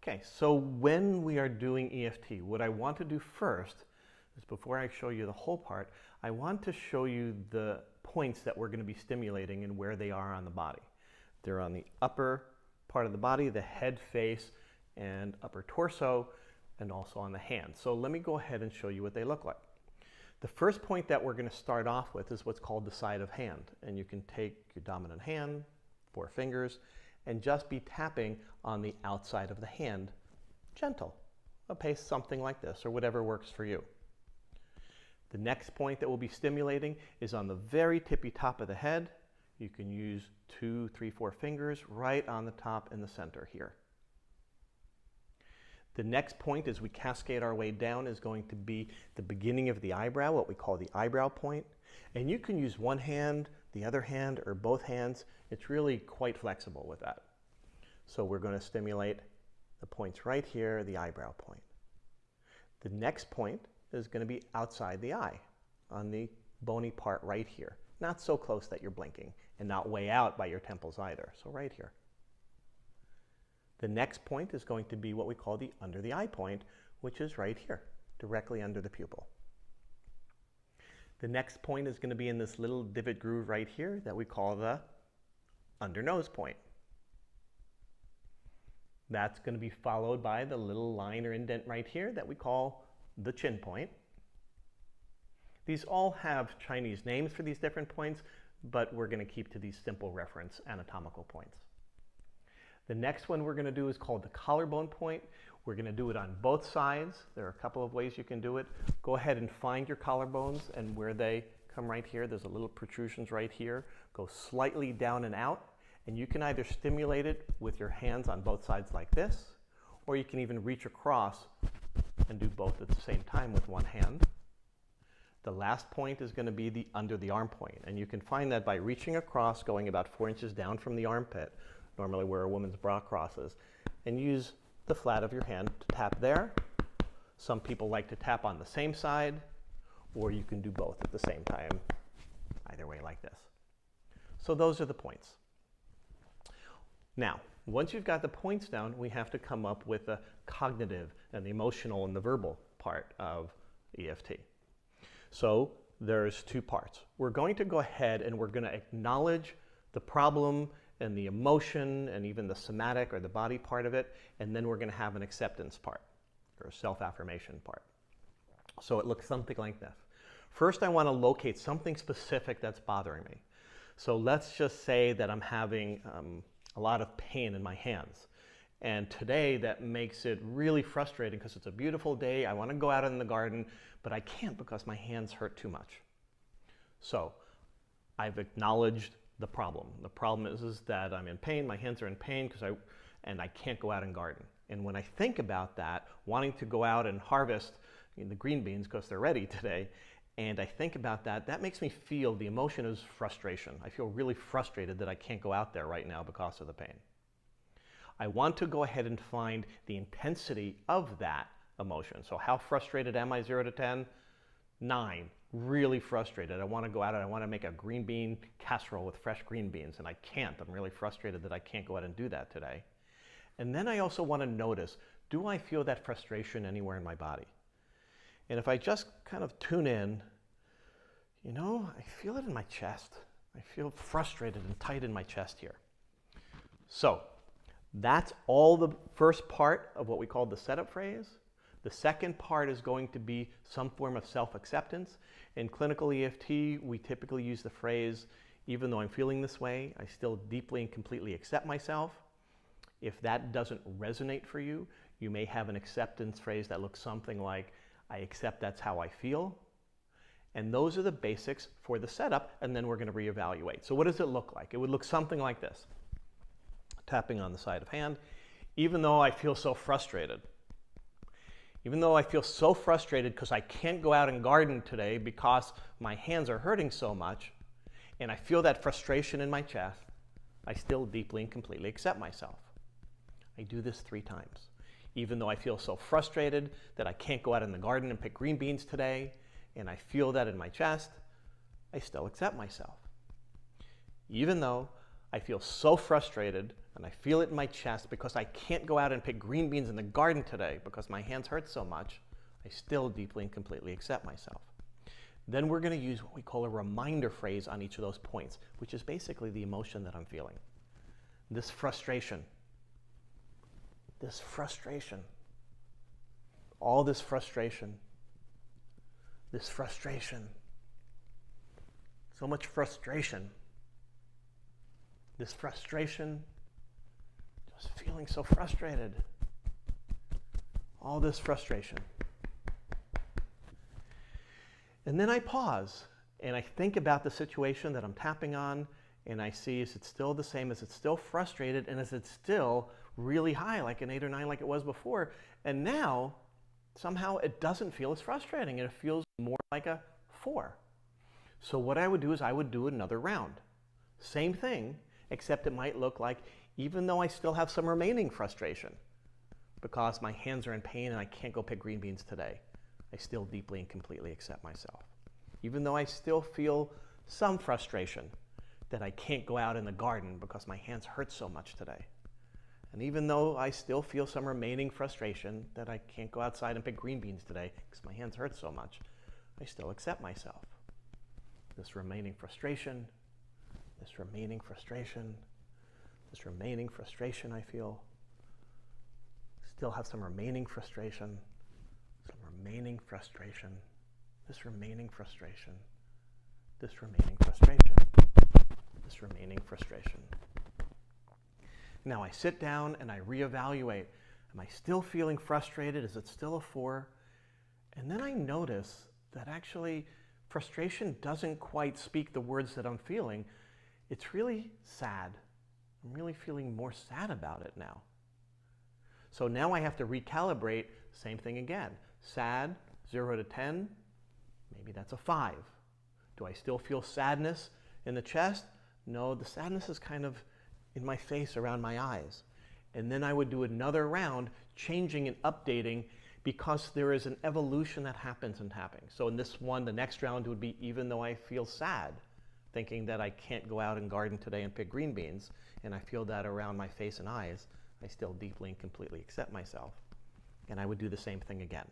Okay, so when we are doing EFT, what I want to do first is, before I show you the whole part, I want to show you the points that we're going to be stimulating and where they are on the body. They're on the upper part of the body, the head, face, and upper torso, and also on the hands. So let me go ahead and show you what they look like. The first point that we're going to start off with is what's called the side of hand. And you can take your dominant hand, 4 fingers, and just be tapping on the outside of the hand, gentle, a pace something like this, or whatever works for you. The next point that we'll be stimulating is on the very tippy top of the head. You can use 2, 3, 4 fingers right on the top in the center here. The next point, as we cascade our way down, is going to be the beginning of the eyebrow, what we call the eyebrow point. And you can use one hand, the other hand, or both hands. It's really quite flexible with that. So we're going to stimulate the points right here, the eyebrow point. The next point is going to be outside the eye, on the bony part right here. Not so close that you're blinking, and not way out by your temples either. So right here. The next point is going to be what we call the under the eye point, which is right here, directly under the pupil. The next point is going to be in this little divot groove right here that we call the under nose point. That's going to be followed by the little line or indent right here that we call the chin point. These all have Chinese names for these different points, but we're going to keep to these simple reference anatomical points. The next one we're going to do is called the collarbone point. We're going to do it on both sides. There are a couple of ways you can do it. Go ahead and find your collarbones, and where they come right here, there's a little protrusions right here. Go slightly down and out, and you can either stimulate it with your hands on both sides like this, or you can even reach across and do both at the same time with one hand. The last point is going to be the under the arm point, and you can find that by reaching across, going about 4 inches down from the armpit, normally where a woman's bra crosses, and use the flat of your hand to tap there. Some people like to tap on the same side, or you can do both at the same time, either way like this. So those are the points. Now, once you've got the points down, we have to come up with the cognitive and the emotional and the verbal part of EFT. So there's 2 parts. We're going to go ahead and we're going to acknowledge the problem and the emotion and even the somatic or the body part of it, and then we're going to have an acceptance part or a self-affirmation part. So it looks something like this. First, I want to locate something specific that's bothering me. So let's just say that I'm having a lot of pain in my hands. And today that makes it really frustrating because it's a beautiful day. I want to go out in the garden, but I can't because my hands hurt too much. So I've acknowledged the problem. The problem is that I'm in pain, my hands are in pain and I can't go out and garden. And when I think about that, wanting to go out and harvest the green beans because they're ready today, and I think about that, that makes me feel, the emotion is frustration. I feel really frustrated that I can't go out there right now because of the pain. I want to go ahead and find the intensity of that emotion. So how frustrated am I, 0 to 10? 9. Really frustrated. I want to go out and I want to make a green bean casserole with fresh green beans, and I can't. I'm really frustrated that I can't go out and do that today. And then I also want to notice, do I feel that frustration anywhere in my body? And if I just kind of tune in, you know, I feel it in my chest. I feel frustrated and tight in my chest here. So that's all the first part of what we call the setup phrase. The second part is going to be some form of self-acceptance. In clinical EFT, we typically use the phrase, even though I'm feeling this way, I still deeply and completely accept myself. If that doesn't resonate for you, you may have an acceptance phrase that looks something like, I accept that's how I feel. And those are the basics for the setup, and then we're going to reevaluate. So what does it look like? It would look something like this. Tapping on the side of hand, even though I feel so frustrated. Even though I feel so frustrated because I can't go out and garden today because my hands are hurting so much, and I feel that frustration in my chest, I still deeply and completely accept myself. I do this 3 times. Even though I feel so frustrated that I can't go out in the garden and pick green beans today, and I feel that in my chest, I still accept myself. Even though I feel so frustrated, and I feel it in my chest because I can't go out and pick green beans in the garden today because my hands hurt so much, I still deeply and completely accept myself. Then we're going to use what we call a reminder phrase on each of those points, which is basically the emotion that I'm feeling. This frustration, all this frustration, so much frustration, this frustration, just feeling so frustrated, all this frustration. And then I pause and I think about the situation that I'm tapping on, and I see, is it still the same? Is it still frustrated? And is it still really high, like an 8 or 9 like it was before? And now, somehow it doesn't feel as frustrating. It feels more like a 4. So what I would do is I would do another round. Same thing, except it might look like, even though I still have some remaining frustration, because my hands are in pain and I can't go pick green beans today, I still deeply and completely accept myself. Even though I still feel some frustration that I can't go out in the garden because my hands hurt so much today. And even though I still feel some remaining frustration that I can't go outside and pick green beans today because my hands hurt so much, I still accept myself. This remaining frustration, this remaining frustration, this remaining frustration I feel. Still have some remaining frustration, some remaining frustration, this remaining frustration, this remaining frustration, this remaining frustration. Now I sit down and I reevaluate. Am I still feeling frustrated? Is it still a 4? And then I notice that actually frustration doesn't quite speak the words that I'm feeling. It's really sad. I'm really feeling more sad about it now. So now I have to recalibrate, same thing again. Sad, 0 to 10, maybe that's a 5. Do I still feel sadness in the chest? No, the sadness is kind of in my face, around my eyes. And then I would do another round, changing and updating, because there is an evolution that happens in tapping. So in this one, the next round would be, even though I feel sad, thinking that I can't go out and garden today and pick green beans, and I feel that around my face and eyes, I still deeply and completely accept myself. And I would do the same thing again.